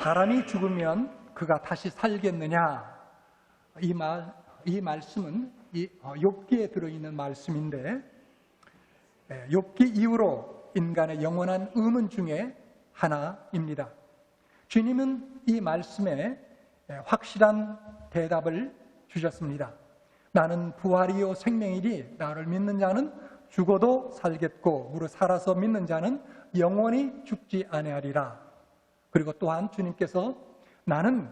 사람이 죽으면 그가 다시 살겠느냐? 이 말씀은 욥기에 들어있는 말씀인데, 욥기 이후로 인간의 영원한 의문 중에 하나입니다. 주님은 이 말씀에 확실한 대답을 주셨습니다. 나는 부활이요 생명이니 나를 믿는 자는 죽어도 살겠고 무릇 살아서 믿는 자는 영원히 죽지 아니하리라. 그리고 또한 주님께서 나는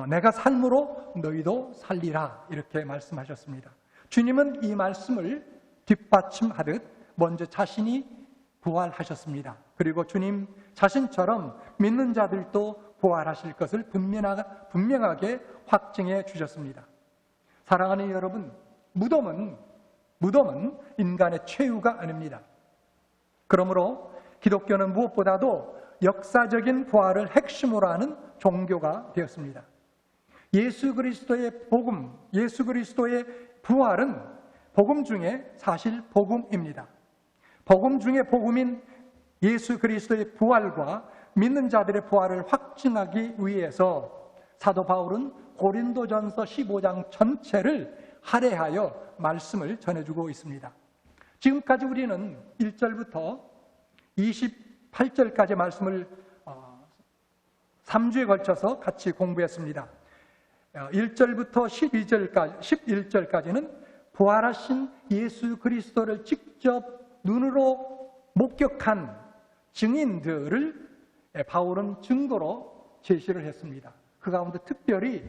내가 삶으로 너희도 살리라 이렇게 말씀하셨습니다. 주님은 이 말씀을 뒷받침하듯 먼저 자신이 부활하셨습니다. 그리고 주님 자신처럼 믿는 자들도 부활하실 것을 분명하게 확증해 주셨습니다. 사랑하는 여러분, 무덤은 인간의 최후가 아닙니다. 그러므로 기독교는 무엇보다도 역사적인 부활을 핵심으로 하는 종교가 되었습니다. 예수 그리스도의 복음, 예수 그리스도의 부활은 복음 중에 사실 복음입니다. 복음 중에 복음인 예수 그리스도의 부활과 믿는 자들의 부활을 확증하기 위해서 사도 바울은 고린도전서 15장 전체를 할애하여 말씀을 전해주고 있습니다. 지금까지 우리는 1절부터 28절까지 말씀을 3주에 걸쳐서 같이 공부했습니다. 1절부터 11절까지는 부활하신 예수 그리스도를 직접 눈으로 목격한 증인들을 바울은 증거로 제시를 했습니다. 그 가운데 특별히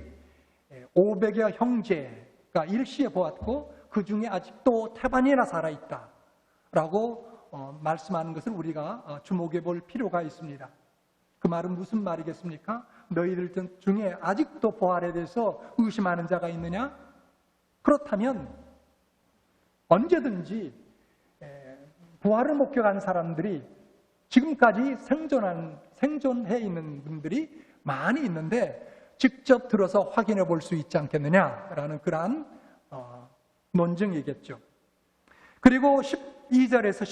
500여 형제가 일시에 보았고 그 중에 아직도 태반이나 살아있다라고 말씀하는 것을 우리가 주목해 볼 필요가 있습니다. 그 말은 무슨 말이겠습니까? 너희들 중에 아직도 부활에 대해서 의심하는 자가 있느냐? 그렇다면 언제든지 부활을 목격한 사람들이 지금까지 생존해 있는 분들이 많이 있는데 직접 들어서 확인해 볼 수 있지 않겠느냐라는 그러한 논증이겠죠. 그리고 12절에서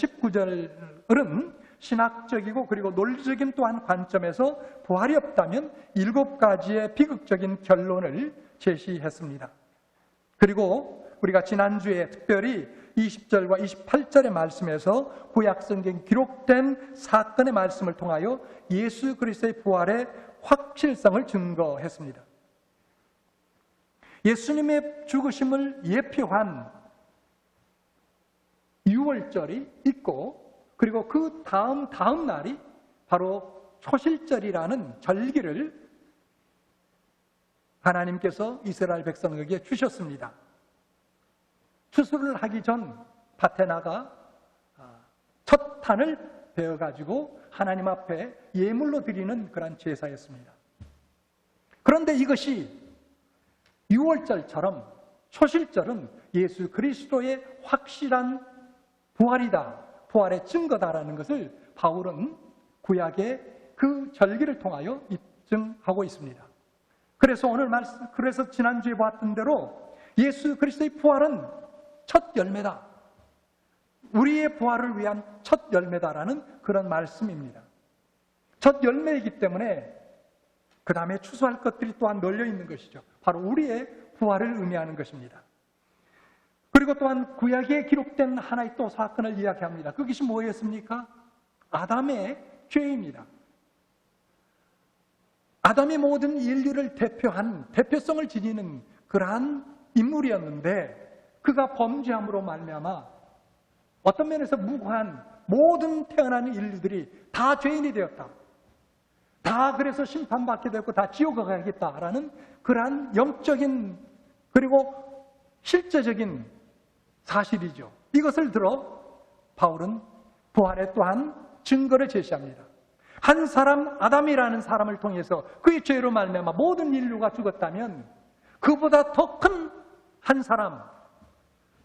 19절은 신학적이고 그리고 논리적인 또한 관점에서 부활이 없다면 7가지의 비극적인 결론을 제시했습니다. 그리고 우리가 지난주에 특별히 20절과 28절의 말씀에서 구약성경 기록된 사건의 말씀을 통하여 예수 그리스도의 부활의 확실성을 증거했습니다. 예수님의 죽으심을 예표한 유월절이 있고 그리고 그 다음 날이 바로 초실절이라는 절기를 하나님께서 이스라엘 백성에게 주셨습니다. 추수를 하기 전 밭에 나가 첫 탄을 베어가지고 하나님 앞에 예물로 드리는 그런 제사였습니다. 그런데 이것이 유월절처럼 초실절은 예수 그리스도의 확실한 부활이다, 부활의 증거다라는 것을 바울은 구약의 그 절기를 통하여 입증하고 있습니다. 그래서 지난주에 봤던 대로 예수 그리스도의 부활은 첫 열매다. 우리의 부활을 위한 첫 열매다라는 그런 말씀입니다. 첫 열매이기 때문에 그 다음에 추수할 것들이 또한 널려 있는 것이죠. 바로 우리의 부활을 의미하는 것입니다. 그리고 또한 구약에 기록된 하나의 또 사건을 이야기합니다. 그것이 뭐였습니까? 아담의 죄입니다. 아담의 모든 인류를 대표한 대표성을 지니는 그러한 인물이었는데 그가 범죄함으로 말미암아 어떤 면에서 무고한 모든 태어나는 인류들이 다 죄인이 되었다. 다 그래서 심판받게 되었고 다 지옥에 가야겠다라는 그러한 영적인 그리고 실제적인 사실이죠. 이것을 들어 바울은 부활에 또한 증거를 제시합니다. 한 사람 아담이라는 사람을 통해서 그의 죄로 말미암아 모든 인류가 죽었다면 그보다 더 큰 한 사람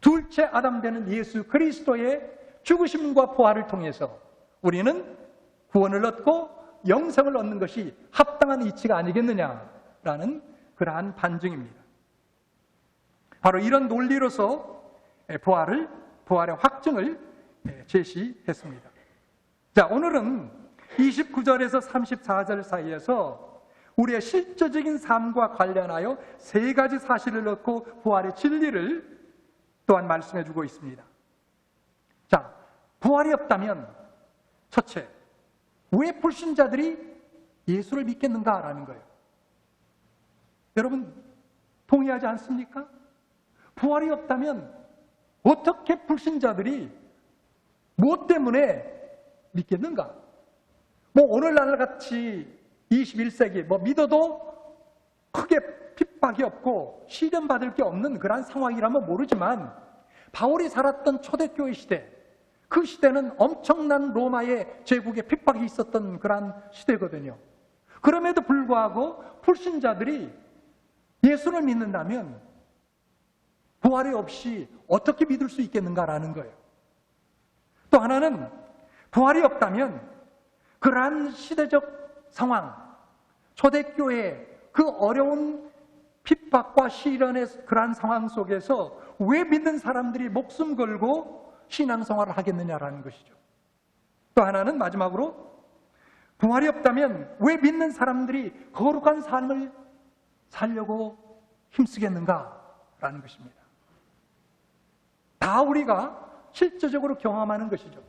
둘째 아담 되는 예수 그리스도의 죽으심과 부활을 통해서 우리는 구원을 얻고 영생을 얻는 것이 합당한 이치가 아니겠느냐라는 그러한 반증입니다. 바로 이런 논리로서 부활의 확증을 제시했습니다. 자, 오늘은 29절에서 34절 사이에서 우리의 실제적인 삶과 관련하여 세 가지 사실을 넣고 부활의 진리를 또한 말씀해 주고 있습니다. 자, 부활이 없다면 첫째, 왜 불신자들이 예수를 믿겠는가라는 거예요. 여러분 동의하지 않습니까? 부활이 없다면 어떻게 불신자들이 무엇 때문에 믿겠는가? 뭐 오늘날 같이 21세기 믿어도 크게 핍박이 없고 시련받을 게 없는 그런 상황이라면 모르지만 바울이 살았던 초대교회 시대, 그 시대는 엄청난 로마의 제국의 핍박이 있었던 그런 시대거든요. 그럼에도 불구하고 불신자들이 예수를 믿는다면 부활이 없이 어떻게 믿을 수 있겠는가라는 거예요. 또 하나는 부활이 없다면 그러한 시대적 상황, 초대교회의 그 어려운 핍박과 시련의 그러한 상황 속에서 왜 믿는 사람들이 목숨 걸고 신앙생활을 하겠느냐라는 것이죠. 또 하나는 마지막으로 부활이 없다면 왜 믿는 사람들이 거룩한 삶을 살려고 힘쓰겠는가라는 것입니다. 다 우리가 실제적으로 경험하는 것이죠.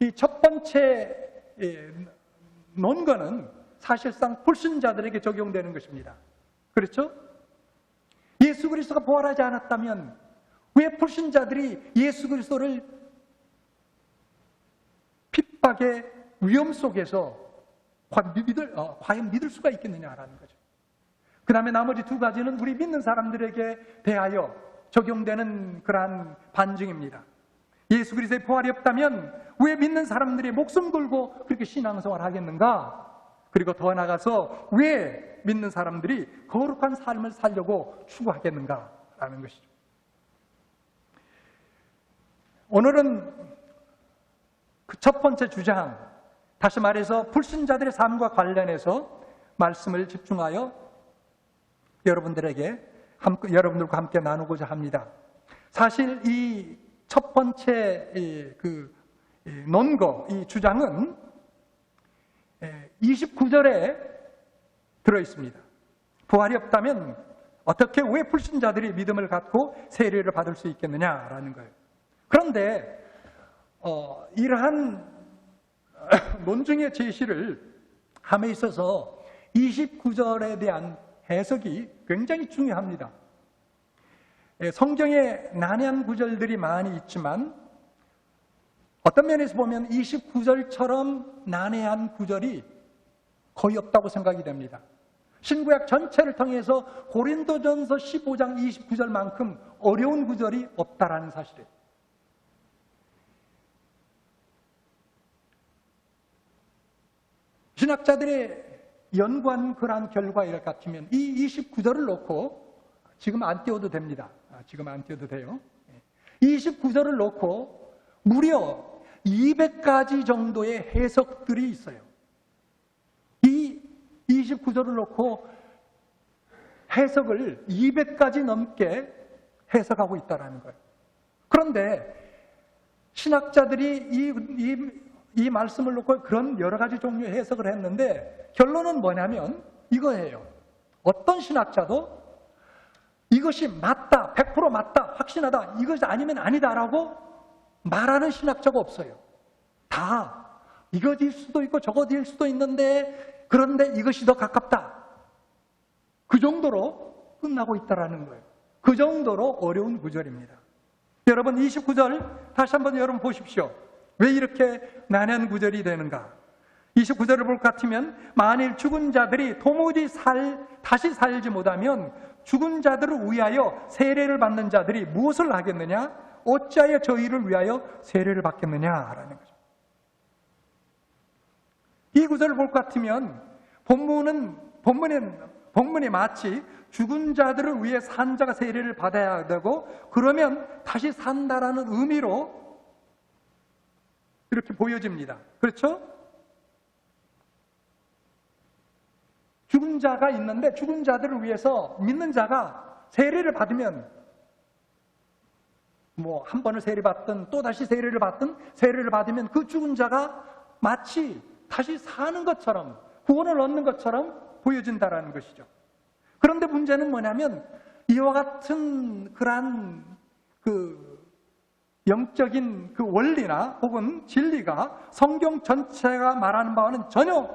이 첫 번째 논거는 사실상 불신자들에게 적용되는 것입니다. 그렇죠? 예수 그리스도가 부활하지 않았다면 왜 불신자들이 예수 그리스도를 핍박의 위험 속에서 과연 믿을 수가 있겠느냐라는 거죠. 그 다음에 나머지 두 가지는 우리 믿는 사람들에게 대하여 적용되는 그러한 반증입니다. 예수 그리스도의 부활이 없다면 왜 믿는 사람들이 목숨 걸고 그렇게 신앙생활을 하겠는가? 그리고 더 나아가서 왜 믿는 사람들이 거룩한 삶을 살려고 추구하겠는가라는 것이죠. 오늘은 그 첫 번째 주장, 다시 말해서 불신자들의 삶과 관련해서 말씀을 집중하여 여러분들과 함께 나누고자 합니다. 사실 이 첫 번째 논거, 이 주장은 29절에 들어있습니다. 부활이 없다면 어떻게 왜 불신자들이 믿음을 갖고 세례를 받을 수 있겠느냐라는 거예요. 그런데 이러한 논증의 제시를 함에 있어서 29절에 대한 해석이 굉장히 중요합니다. 성경에 난해한 구절들이 많이 있지만 어떤 면에서 보면 29절처럼 난해한 구절이 거의 없다고 생각이 됩니다. 신구약 전체를 통해서 고린도전서 15장 29절만큼 어려운 구절이 없다라는 사실이에요. 신학자들의 연구한 그러한 결과에 같으면 이 29절을 놓고 지금 안 띄워도 됩니다. 지금 안 띄워도 돼요. 29절을 놓고 무려 200가지 정도의 해석들이 있어요. 이 29절을 놓고 해석을 200가지 넘게 해석하고 있다는 거예요. 그런데 신학자들이 이 말씀을 놓고 그런 여러 가지 종류의 해석을 했는데 결론은 뭐냐면 이거예요. 어떤 신학자도 이것이 맞다, 100% 맞다, 확신하다, 이것이 아니면 아니다라고 말하는 신학자가 없어요. 다 이것일 수도 있고 저것일 수도 있는데 그런데 이것이 더 가깝다. 그 정도로 끝나고 있다는 거예요. 그 정도로 어려운 구절입니다. 여러분 29절 다시 한번 여러분 보십시오. 왜 이렇게 난해한 구절이 되는가? 29절을 볼 것 같으면 만일 죽은 자들이 도무지 다시 살지 못하면 죽은 자들을 위하여 세례를 받는 자들이 무엇을 하겠느냐? 어찌하여 저희를 위하여 세례를 받겠느냐라는 거죠. 이 구절을 볼 것 같으면 본문이 마치 죽은 자들을 위해 산 자가 세례를 받아야 되고 그러면 다시 산다라는 의미로 이렇게 보여집니다. 그렇죠? 죽은 자가 있는데 죽은 자들을 위해서 믿는 자가 세례를 받으면 한 번을 세례받든 또 다시 세례를 받든 세례를 받으면 그 죽은 자가 마치 다시 사는 것처럼, 구원을 얻는 것처럼 보여진다라는 것이죠. 그런데 문제는 뭐냐면 이와 같은 그러한 영적인 원리나 혹은 진리가 성경 전체가 말하는 바와는 전혀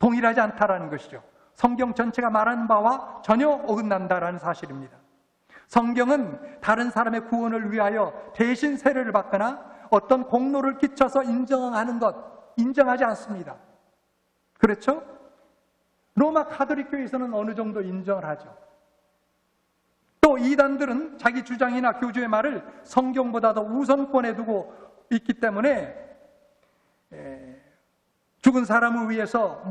동일하지 않다라는 것이죠. 성경 전체가 말하는 바와 전혀 어긋난다라는 사실입니다. 성경은 다른 사람의 구원을 위하여 대신 세례를 받거나 어떤 공로를 끼쳐서 인정하는 것, 인정하지 않습니다. 그렇죠? 로마 가톨릭 교회에서는 어느 정도 인정을 하죠. 또 이단들은 자기 주장이나 교주의 말을 성경보다 더 우선권에 두고 있기 때문에 죽은 사람을 위해서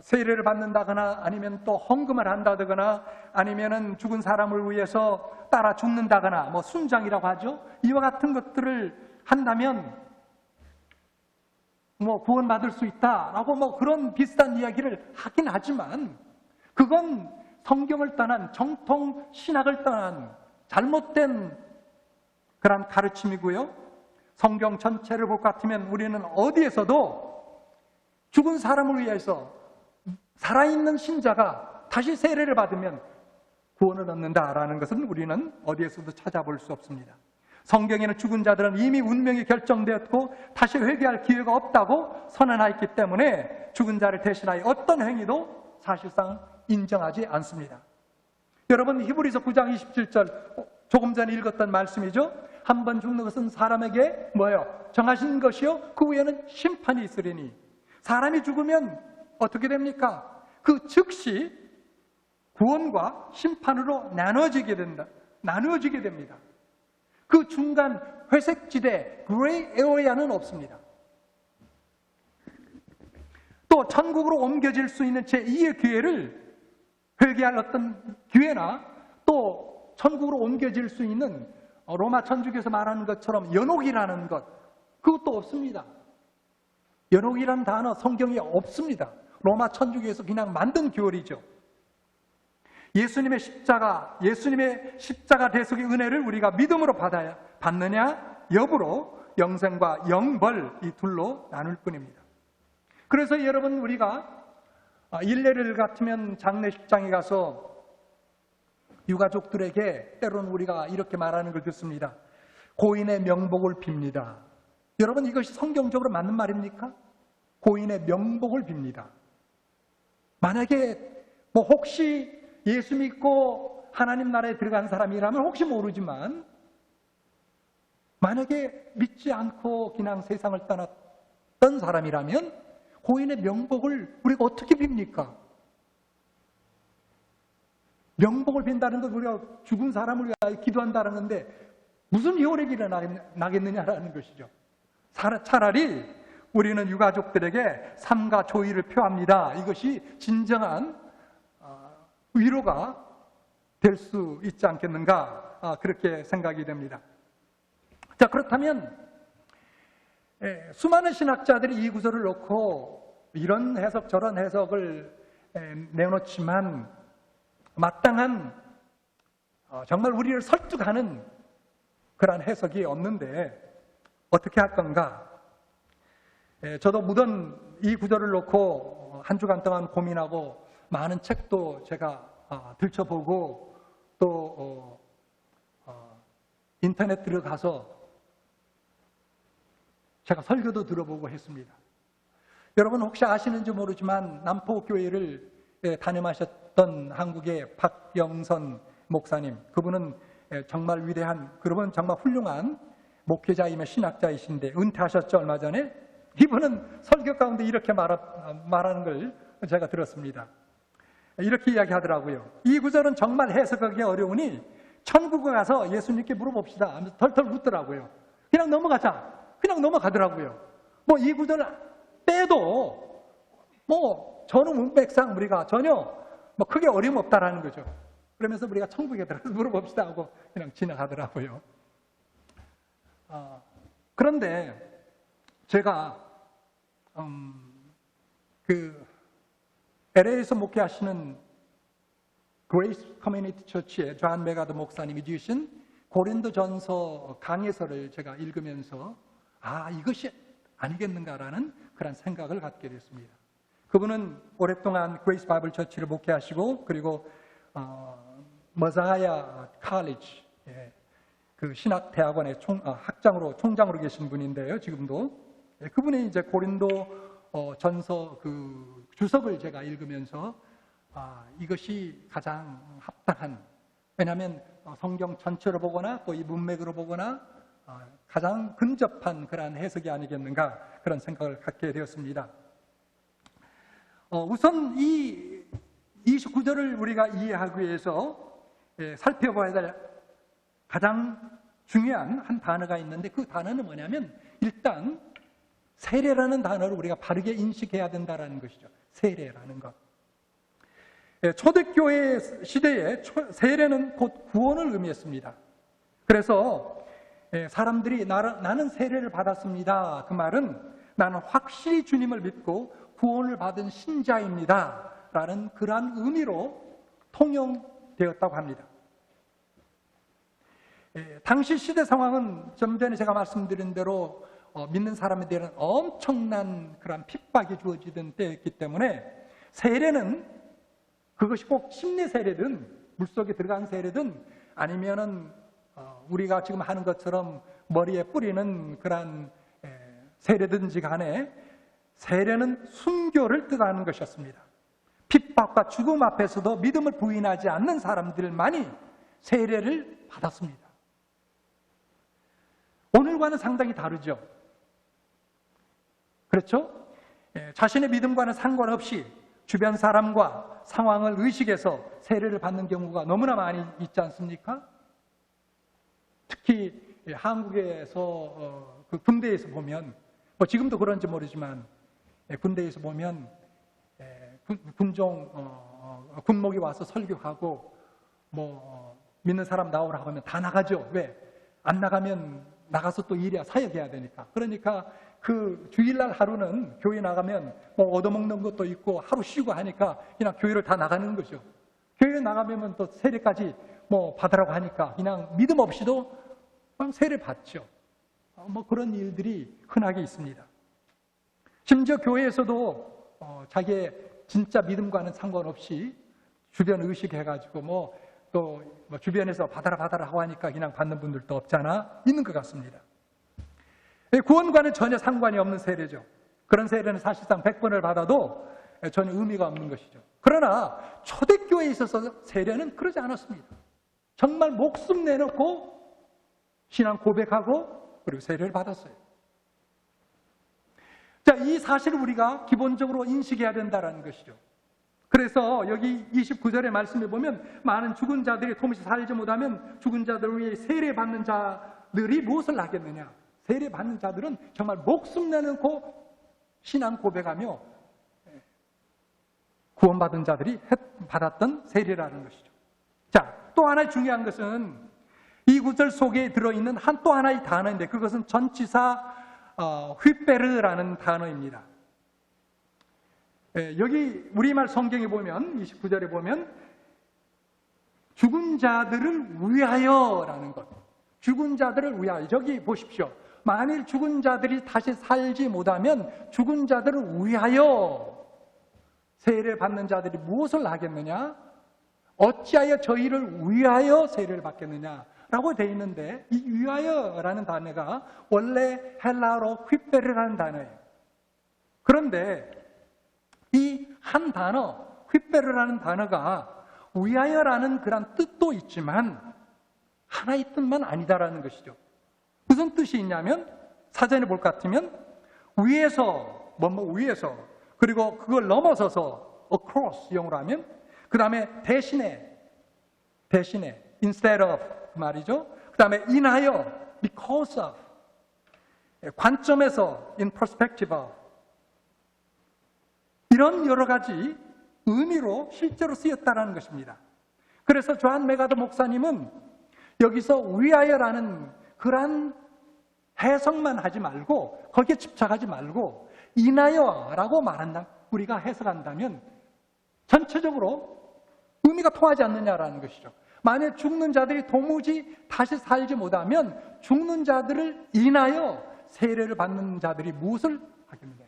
세례를 받는다거나 아니면 또 헌금을 한다거나 아니면은 죽은 사람을 위해서 따라 죽는다거나 순장이라고 하죠. 이와 같은 것들을 한다면 구원받을 수 있다라고 그런 비슷한 이야기를 하긴 하지만 그건 성경을 떠난 정통 신학을 떠난 잘못된 그런 가르침이고요. 성경 전체를 볼 것 같으면 우리는 어디에서도 죽은 사람을 위해서 살아있는 신자가 다시 세례를 받으면 구원을 얻는다라는 것은 우리는 어디에서도 찾아볼 수 없습니다. 성경에는 죽은 자들은 이미 운명이 결정되었고 다시 회개할 기회가 없다고 선언하였기 때문에 죽은 자를 대신하여 어떤 행위도 사실상 인정하지 않습니다. 여러분 히브리서 9장 27절 조금 전에 읽었던 말씀이죠. 한 번 죽는 것은 사람에게 정하신 것이요 그 후에는 심판이 있으리니. 사람이 죽으면 어떻게 됩니까? 그 즉시 구원과 심판으로 나누어지게 됩니다. 그 중간 회색지대, 그레이 에어리아는 없습니다. 또 천국으로 옮겨질 수 있는 제2의 기회를 회개할 어떤 기회나 또 천국으로 옮겨질 수 있는 로마 천주교에서 말하는 것처럼 연옥이라는 것, 그것도 없습니다. 연옥이라는 단어 성경에 없습니다. 로마 천주교에서 그냥 만든 교리죠. 예수님의 십자가 대속의 은혜를 우리가 믿음으로 받느냐 여부로 영생과 영벌 이 둘로 나눌 뿐입니다. 그래서 여러분 우리가 일례를 같으면 장례식장에 가서 유가족들에게 때로는 우리가 이렇게 말하는 걸 듣습니다. 고인의 명복을 빕니다. 여러분 이것이 성경적으로 맞는 말입니까? 고인의 명복을 빕니다. 만약에 혹시 예수 믿고 하나님 나라에 들어간 사람이라면 혹시 모르지만 만약에 믿지 않고 그냥 세상을 떠났던 사람이라면 고인의 명복을 우리가 어떻게 빕니까? 명복을 빈다는 건 우리가 죽은 사람을 위하여 기도한다는 건데 무슨 효력이 나겠느냐라는 것이죠. 차라리 우리는 유가족들에게 삼가 조의를 표합니다. 이것이 진정한 위로가 될 수 있지 않겠는가 그렇게 생각이 됩니다. 자, 그렇다면 수많은 신학자들이 이 구절을 놓고 이런 해석 저런 해석을 내놓지만 마땅한 정말 우리를 설득하는 그런 해석이 없는데 어떻게 할 건가? 저도 무던 이 구절을 놓고 한 주간 동안 고민하고 많은 책도 제가 들춰보고 또 인터넷 들어가서 제가 설교도 들어보고 했습니다. 여러분 혹시 아시는지 모르지만 남포교회를 담임하셨던 한국의 박영선 목사님, 그분은 정말 위대한, 그분은 정말 훌륭한 목회자이며 신학자이신데 은퇴하셨죠, 얼마 전에. 이분은 설교 가운데 이렇게 말하는 걸 제가 들었습니다. 이렇게 이야기하더라고요. 이 구절은 정말 해석하기 어려우니 천국에 가서 예수님께 물어봅시다 하면서 털털 묻더라고요. 그냥 넘어가더라고요. 이 구절 빼도 저는 문맥상 우리가 전혀 크게 어려움 없다라는 거죠. 그러면서 우리가 천국에 들어가서 물어봅시다 하고 그냥 지나가더라고요. 그런데 제가 LA에서 목회하시는 그레이스 커뮤니티 처치의 존 메가드 목사님이 지으신 고린도전서 강해서를 제가 읽으면서 이것이 아니겠는가라는 그런 생각을 갖게 됐습니다. 그분은 오랫동안 그레이스 바이블 처치를 목회하시고 그리고 머자야 칼리지 그 신학대학원의 학장으로 총장으로 계신 분인데요. 지금도 그분이 이제 고린도 전서 그 주석을 제가 읽으면서 이것이 가장 합당한, 왜냐하면 성경 전체로 보거나 또 이 문맥으로 보거나 가장 근접한 그러한 해석이 아니겠는가 그런 생각을 갖게 되었습니다. 우선 이 29절을 우리가 이해하기 위해서 살펴봐야 될 가장 중요한 한 단어가 있는데 그 단어는 뭐냐면 일단 세례라는 단어를 우리가 바르게 인식해야 된다는 것이죠. 세례라는 것. 초대교회 시대에 세례는 곧 구원을 의미했습니다. 그래서 사람들이 나는 세례를 받았습니다. 그 말은 나는 확실히 주님을 믿고 구원을 받은 신자입니다. 라는 그러한 의미로 통용되었다고 합니다. 당시 시대 상황은 좀 전에 제가 말씀드린 대로 믿는 사람에 대한 엄청난 그런 핍박이 주어지던 때였기 때문에 세례는 그것이 꼭 침례 세례든 물속에 들어간 세례든 아니면은 우리가 지금 하는 것처럼 머리에 뿌리는 그런 세례든지 간에 세례는 순교를 뜻하는 것이었습니다. 핍박과 죽음 앞에서도 믿음을 부인하지 않는 사람들만이 세례를 받았습니다. 오늘과는 상당히 다르죠. 그렇죠? 자신의 믿음과는 상관없이 주변 사람과 상황을 의식해서 세례를 받는 경우가 너무나 많이 있지 않습니까? 특히 한국에서 그 군대에서 보면 지금도 그런지 모르지만 군대에서 보면 군목이 와서 설교하고 믿는 사람 나오라고 하면 다 나가죠. 왜? 안 나가면 나가서 또 일해야 사역해야 되니까. 그러니까 그 주일날 하루는 교회 나가면 얻어먹는 것도 있고 하루 쉬고 하니까 그냥 교회를 다 나가는 거죠. 교회 나가면 또 세례까지 받으라고 하니까 그냥 믿음 없이도 세례 받죠. 그런 일들이 흔하게 있습니다. 심지어 교회에서도 자기의 진짜 믿음과는 상관없이 주변 의식해가지고 또 주변에서 받아라 하고 하니까 그냥 받는 분들도 없잖아 있는 것 같습니다. 구원과는 전혀 상관이 없는 세례죠. 그런 세례는 사실상 100번을 받아도 전혀 의미가 없는 것이죠. 그러나 초대교회에 있어서 세례는 그러지 않았습니다. 정말 목숨 내놓고 신앙 고백하고 그리고 세례를 받았어요. 자, 이 사실을 우리가 기본적으로 인식해야 된다는 것이죠. 그래서 여기 29절의 말씀에 보면 많은 죽은 자들이 도무지 살지 못하면 죽은 자들 위에 세례받는 자들이 무엇을 하겠느냐. 세례받는 자들은 정말 목숨 내놓고 신앙 고백하며 구원받은 자들이 받았던 세례라는 것이죠. 자, 또 하나 중요한 것은 이 구절 속에 들어있는 또 하나의 단어인데 그것은 전치사 휘베르라는 단어입니다. 여기 우리말 성경에 보면 29절에 보면 죽은 자들을 위하여라는 것. 죽은 자들을 위하여. 저기 보십시오. 만일 죽은 자들이 다시 살지 못하면 죽은 자들을 위하여 세례를 받는 자들이 무엇을 하겠느냐? 어찌하여 저희를 위하여 세례를 받겠느냐? 라고 되어 있는데 이 위하여라는 단어가 원래 헬라어로 휘베르라는 단어예요. 그런데 이 한 단어, 휘베르라는 단어가 위하여라는 그런 뜻도 있지만 하나의 뜻만 아니다라는 것이죠. 무슨 뜻이 있냐면 사전에 볼 것 같으면 위에서, 위에서, 그리고 그걸 넘어서서 across 영어로 하면 그 다음에 대신에 instead of 말이죠. 그 다음에 인하여 because of 관점에서 in perspective of 이런 여러 가지 의미로 실제로 쓰였다는 것입니다. 그래서 조한 메가더 목사님은 여기서 위하여라는 그러한 해석만 하지 말고 거기에 집착하지 말고 인하여라고 말한다. 우리가 해석한다면 전체적으로 의미가 통하지 않느냐라는 것이죠. 만약 죽는 자들이 도무지 다시 살지 못하면 죽는 자들을 인하여 세례를 받는 자들이 무엇을 하겠느냐?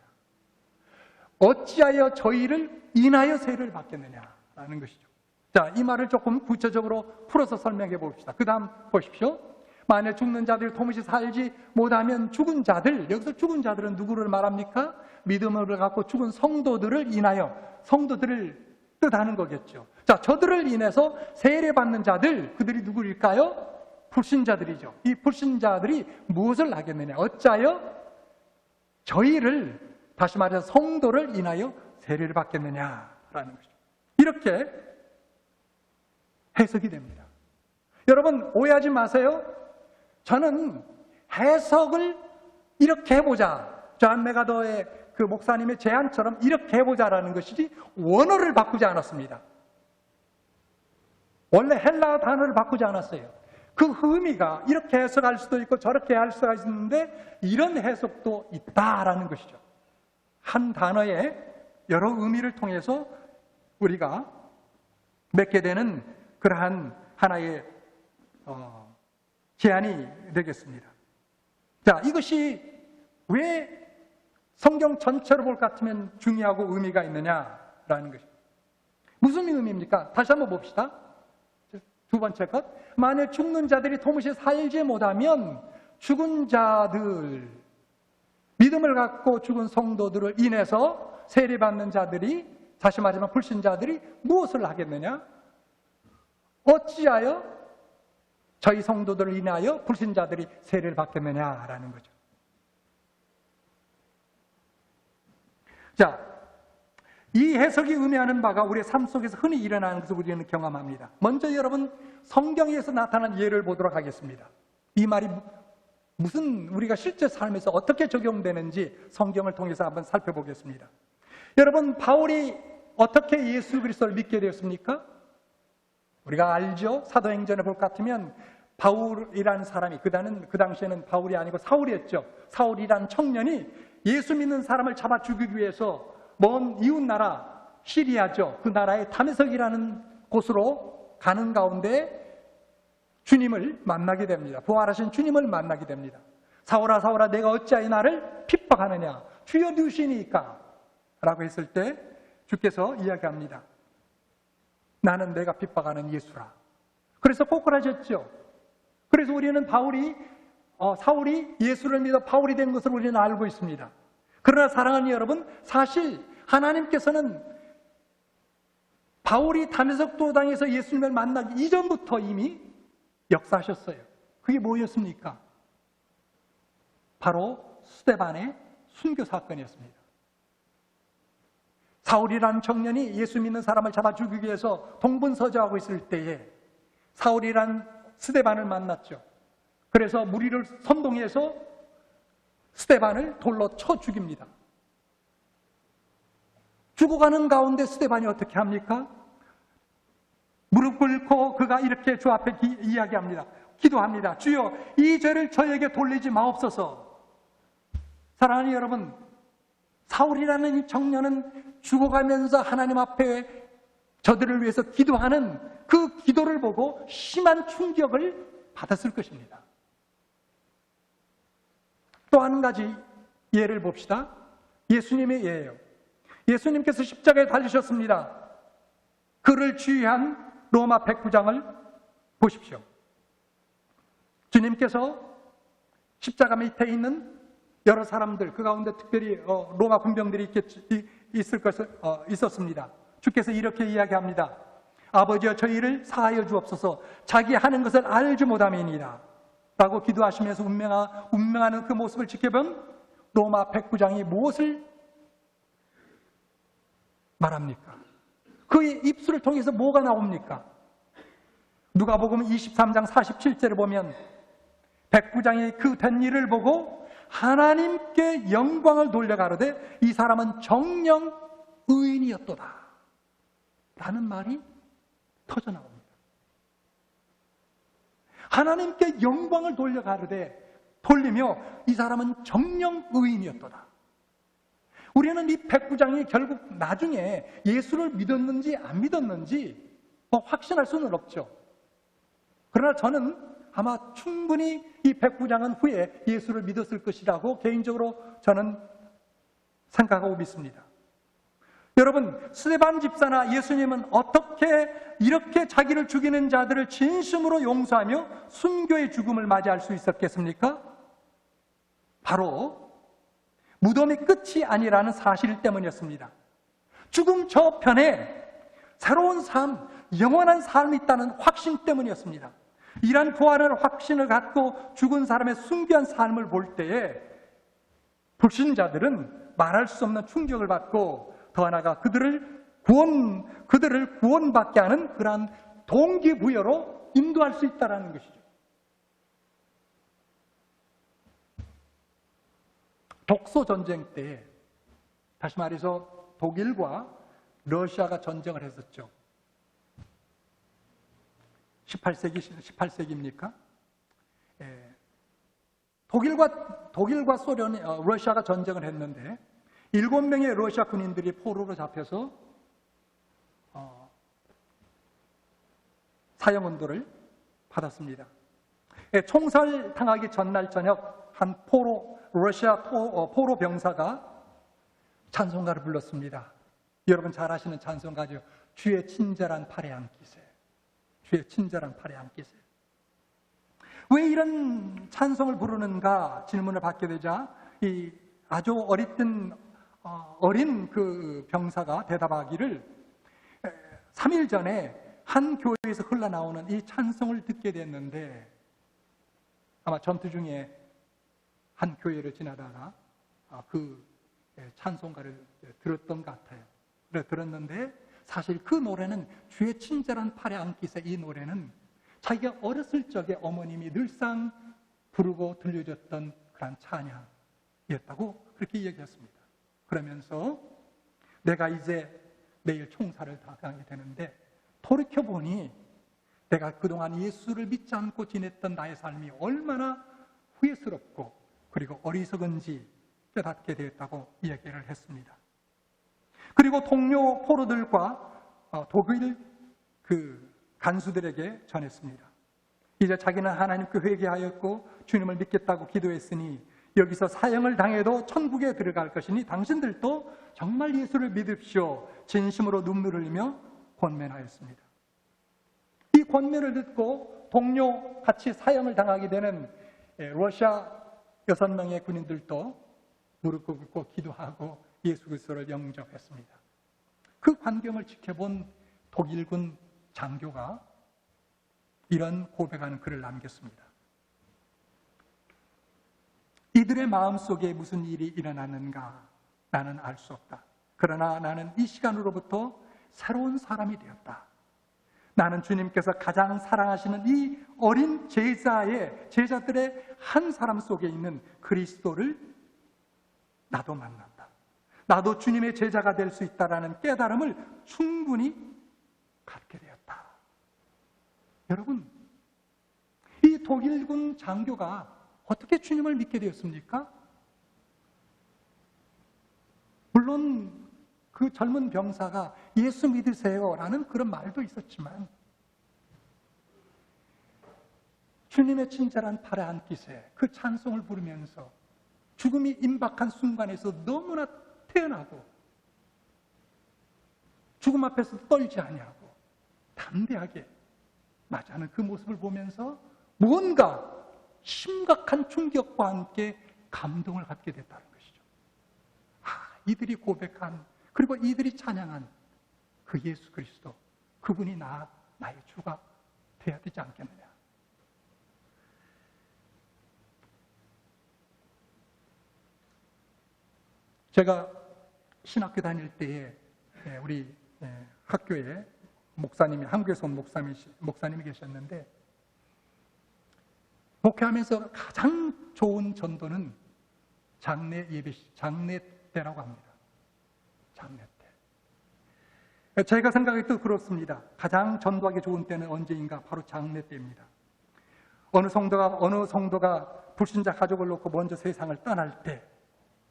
어찌하여 저희를 인하여 세례를 받겠느냐라는 것이죠. 자, 이 말을 조금 구체적으로 풀어서 설명해 봅시다. 그 다음 보십시오. 만약 죽는 자들이 도무지 살지 못하면 죽은 자들, 여기서 죽은 자들은 누구를 말합니까? 믿음을 갖고 죽은 성도들을 인하여, 성도들을 뜻하는 거겠죠. 자, 저들을 인해서 세례받는 자들, 그들이 누구일까요? 불신자들이죠. 이 불신자들이 무엇을 하겠느냐? 어찌하여 저희를, 다시 말해서 성도를 인하여 세례를 받겠느냐라는 것이죠. 이렇게 해석이 됩니다. 여러분 오해하지 마세요. 저는 해석을 이렇게 해보자, 존 맥아더의 그 목사님의 제안처럼 이렇게 해보자라는 것이지 원어를 바꾸지 않았습니다. 원래 헬라 단어를 바꾸지 않았어요. 그 의미가 이렇게 해석할 수도 있고 저렇게 할 수가 있는데 이런 해석도 있다라는 것이죠. 한 단어의 여러 의미를 통해서 우리가 맺게 되는 그러한 하나의 제안이 되겠습니다. 자, 이것이 왜 성경 전체로 볼 것 같으면 중요하고 의미가 있느냐라는 것입니다. 무슨 의미입니까? 다시 한번 봅시다. 두 번째 것, 만약 죽는 자들이 도무지 살지 못하면 죽은 자들, 믿음을 갖고 죽은 성도들을 인해서 세례받는 자들이, 다시 말하면 불신자들이 무엇을 하겠느냐? 어찌하여 저희 성도들을 인하여 불신자들이 세례를 받겠느냐라는 거죠. 자, 이 해석이 의미하는 바가 우리의 삶 속에서 흔히 일어나는 것을 우리는 경험합니다. 먼저 여러분 성경에서 나타난 예를 보도록 하겠습니다. 이 말이 무슨 우리가 실제 삶에서 어떻게 적용되는지 성경을 통해서 한번 살펴보겠습니다. 여러분 바울이 어떻게 예수 그리스도를 믿게 되었습니까? 우리가 알죠? 사도행전에 볼 것 같으면 바울이라는 사람이, 그 당시에는 바울이 아니고 사울이었죠. 사울이라는 청년이 예수 믿는 사람을 잡아 죽이기 위해서 먼 이웃나라 시리아죠. 그 나라의 다메섹이라는 곳으로 가는 가운데 주님을 만나게 됩니다. 부활하신 주님을 만나게 됩니다. 사울아 사울아 내가 어찌하여 나를 핍박하느냐? 주여 누구시니까? 라고 했을 때 주께서 이야기합니다. 나는 내가 핍박하는 예수라. 그래서 꼬꾸라졌죠. 그래서 우리는 사울이 예수를 믿어 바울이 된 것을 우리는 알고 있습니다. 그러나 사랑하는 여러분, 사실 하나님께서는 바울이 다메섹 도당에서 예수님을 만나기 이전부터 이미 역사하셨어요. 그게 뭐였습니까? 바로 스데반의 순교 사건이었습니다. 사울이라는 청년이 예수 믿는 사람을 잡아 죽이기 위해서 동분서주하고 있을 때에 사울이란 스데반을 만났죠. 그래서 무리를 선동해서 스데반을 돌로 쳐 죽입니다. 죽어가는 가운데 스데반이 어떻게 합니까? 무릎 꿇고 그가 이렇게 주 앞에 이야기합니다. 기도합니다. 주여 이 죄를 저에게 돌리지 마옵소서. 사랑하는 여러분, 사울이라는 이 청년은 죽어가면서 하나님 앞에 저들을 위해서 기도하는 그 기도를 보고 심한 충격을 받았을 것입니다. 또 한 가지 예를 봅시다. 예수님의 예예요. 예수님께서 십자가에 달리셨습니다. 그를 주의한 로마 백부장을 보십시오. 주님께서 십자가 밑에 있는 여러 사람들, 그 가운데 특별히 로마 군병들이 있었습니다. 주께서 이렇게 이야기합니다. 아버지여 저희를 사하여 주옵소서. 자기 하는 것을 알지 못함이니라 라고 기도하시면서 운명하는 그 모습을 지켜본 로마 백부장이 무엇을 말합니까? 그의 입술을 통해서 뭐가 나옵니까? 누가복음 23장 47절을 보면 백부장이 그 된 일을 보고 하나님께 영광을 돌려가로되 이 사람은 정령 의인이었도다 라는 말이 터져나옵니다. 하나님께 영광을 돌리며 이 사람은 정령 의인이었도다. 우리는 이 백부장이 결국 나중에 예수를 믿었는지 안 믿었는지 확신할 수는 없죠. 그러나 저는 아마 충분히 이 백부장은 후에 예수를 믿었을 것이라고 개인적으로 저는 생각하고 믿습니다. 여러분, 스데반 집사나 예수님은 어떻게 이렇게 자기를 죽이는 자들을 진심으로 용서하며 순교의 죽음을 맞이할 수 있었겠습니까? 바로 무덤이 끝이 아니라는 사실 때문이었습니다. 죽음 저편에 새로운 삶, 영원한 삶이 있다는 확신 때문이었습니다. 이러한 부활의 확신을 갖고 죽은 사람의 순교한 삶을 볼 때에 불신자들은 말할 수 없는 충격을 받고 더 나아가 그들을 구원받게 하는 그러한 동기부여로 인도할 수 있다는 것이죠. 독소 전쟁 때, 다시 말해서 독일과 러시아가 전쟁을 했었죠. 18세기입니까? 독일과 소련이, 러시아가 전쟁을 했는데 7명의 러시아 군인들이 포로로 잡혀서 사형언도를 받았습니다. 총살 당하기 전날 저녁 한 러시아 포로 병사가 찬송가를 불렀습니다. 여러분 잘 아시는 찬송가죠. 주의 친절한 팔에 안기세. 주의 친절한 팔에 안기세. 왜 이런 찬송을 부르는가 질문을 받게 되자 이 아주 어린 그 병사가 대답하기를 3일 전에 한 교회에서 흘러나오는 이 찬송을 듣게 됐는데 아마 전투 중에 한 교회를 지나다가 그 찬송가를 들었던 것 같아요. 그래서 들었는데 사실 그 노래는 주의 친절한 팔에 안기세, 이 노래는 자기가 어렸을 적에 어머님이 늘상 부르고 들려줬던 그런 찬양이었다고 그렇게 얘기했습니다. 그러면서 내가 이제 내일 총살을 당하게 되는데 돌이켜보니 내가 그동안 예수를 믿지 않고 지냈던 나의 삶이 얼마나 후회스럽고 그리고 어리석은지 깨닫게 되었다고 이야기를 했습니다. 그리고 동료 포로들과 독일 그 간수들에게 전했습니다. 이제 자기는 하나님께 회개하였고 주님을 믿겠다고 기도했으니 여기서 사형을 당해도 천국에 들어갈 것이니 당신들도 정말 예수를 믿으십시오. 진심으로 눈물을 흘리며 권면하였습니다. 이 권면을 듣고 동료 같이 사형을 당하게 되는 러시아 6명의 군인들도 무릎 꿇고 기도하고 예수 그리스도를 영접했습니다. 그 광경을 지켜본 독일군 장교가 이런 고백하는 글을 남겼습니다. 이들의 마음속에 무슨 일이 일어났는가 나는 알 수 없다. 그러나 나는 이 시간으로부터 새로운 사람이 되었다. 나는 주님께서 가장 사랑하시는 이 어린 제자들의 한 사람 속에 있는 그리스도를 나도 만났다. 나도 주님의 제자가 될 수 있다라는 깨달음을 충분히 갖게 되었다. 여러분, 이 독일군 장교가 어떻게 주님을 믿게 되었습니까? 물론 그 젊은 병사가 예수 믿으세요라는 그런 말도 있었지만 주님의 친절한 팔에 안기세 그 찬송을 부르면서 죽음이 임박한 순간에서 너무나 태연하고 죽음 앞에서 떨지 아니하고 담대하게 맞이하는 그 모습을 보면서 무언가 심각한 충격과 함께 감동을 갖게 됐다는 것이죠. 이들이 고백한 그리고 이들이 찬양한 그 예수 그리스도, 그분이 나의 주가 되어야 되지 않겠느냐. 제가 신학교 다닐 때에 우리 학교에 한국에서 온 목사님이 계셨는데 목회하면서 가장 좋은 전도는 장례 때라고 합니다. 장례 때. 제가 생각할 때도 그렇습니다. 가장 전도하기 좋은 때는 언제인가? 바로 장례 때입니다. 어느 성도가 불신자 가족을 놓고 먼저 세상을 떠날 때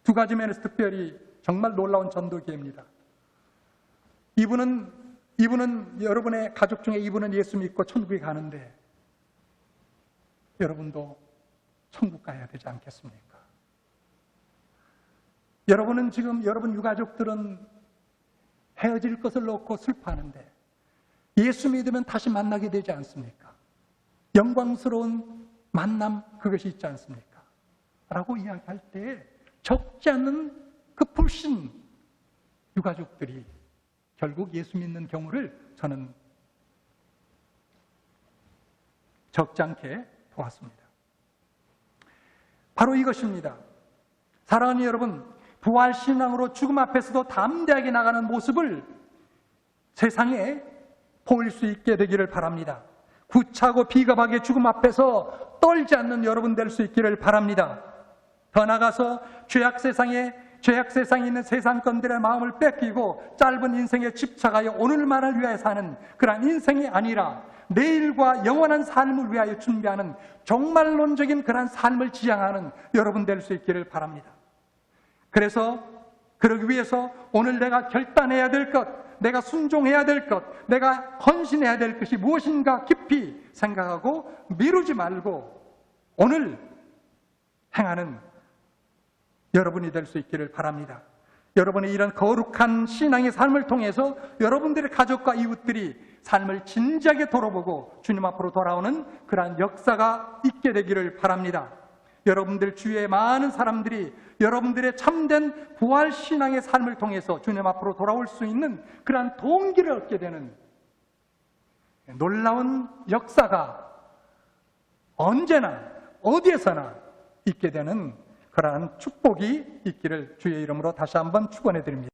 두 가지 면에서 특별히 정말 놀라운 전도 기회입니다. 이분은 여러분의 가족 중에 이분은 예수 믿고 천국에 가는데 여러분도 천국 가야 되지 않겠습니까? 여러분은 지금 여러분 유가족들은 헤어질 것을 놓고 슬퍼하는데 예수 믿으면 다시 만나게 되지 않습니까? 영광스러운 만남 그것이 있지 않습니까? 라고 이야기할 때 적지 않은 그 불신 유가족들이 결국 예수 믿는 경우를 저는 적지 않게 보았습니다. 바로 이것입니다. 사랑하는 여러분, 부활신앙으로 죽음 앞에서도 담대하게 나가는 모습을 세상에 보일 수 있게 되기를 바랍니다. 구차고 비겁하게 죽음 앞에서 떨지 않는 여러분 될 수 있기를 바랍니다. 더 나아가서 죄악 세상에 있는 세상권들의 마음을 뺏기고 짧은 인생에 집착하여 오늘만을 위하여 사는 그런 인생이 아니라 내일과 영원한 삶을 위하여 준비하는 종말론적인 그런 삶을 지향하는 여러분 될 수 있기를 바랍니다. 그래서 그러기 위해서 오늘 내가 결단해야 될 것, 내가 순종해야 될 것, 내가 헌신해야 될 것이 무엇인가 깊이 생각하고 미루지 말고 오늘 행하는 여러분이 될 수 있기를 바랍니다. 여러분의 이런 거룩한 신앙의 삶을 통해서 여러분들의 가족과 이웃들이 삶을 진지하게 돌아보고 주님 앞으로 돌아오는 그러한 역사가 있게 되기를 바랍니다. 여러분들 주위에 많은 사람들이 여러분들의 참된 부활신앙의 삶을 통해서 주님 앞으로 돌아올 수 있는 그러한 동기를 얻게 되는 놀라운 역사가 언제나 어디에서나 있게 되는 그러한 축복이 있기를 주의 이름으로 다시 한번 축원해 드립니다.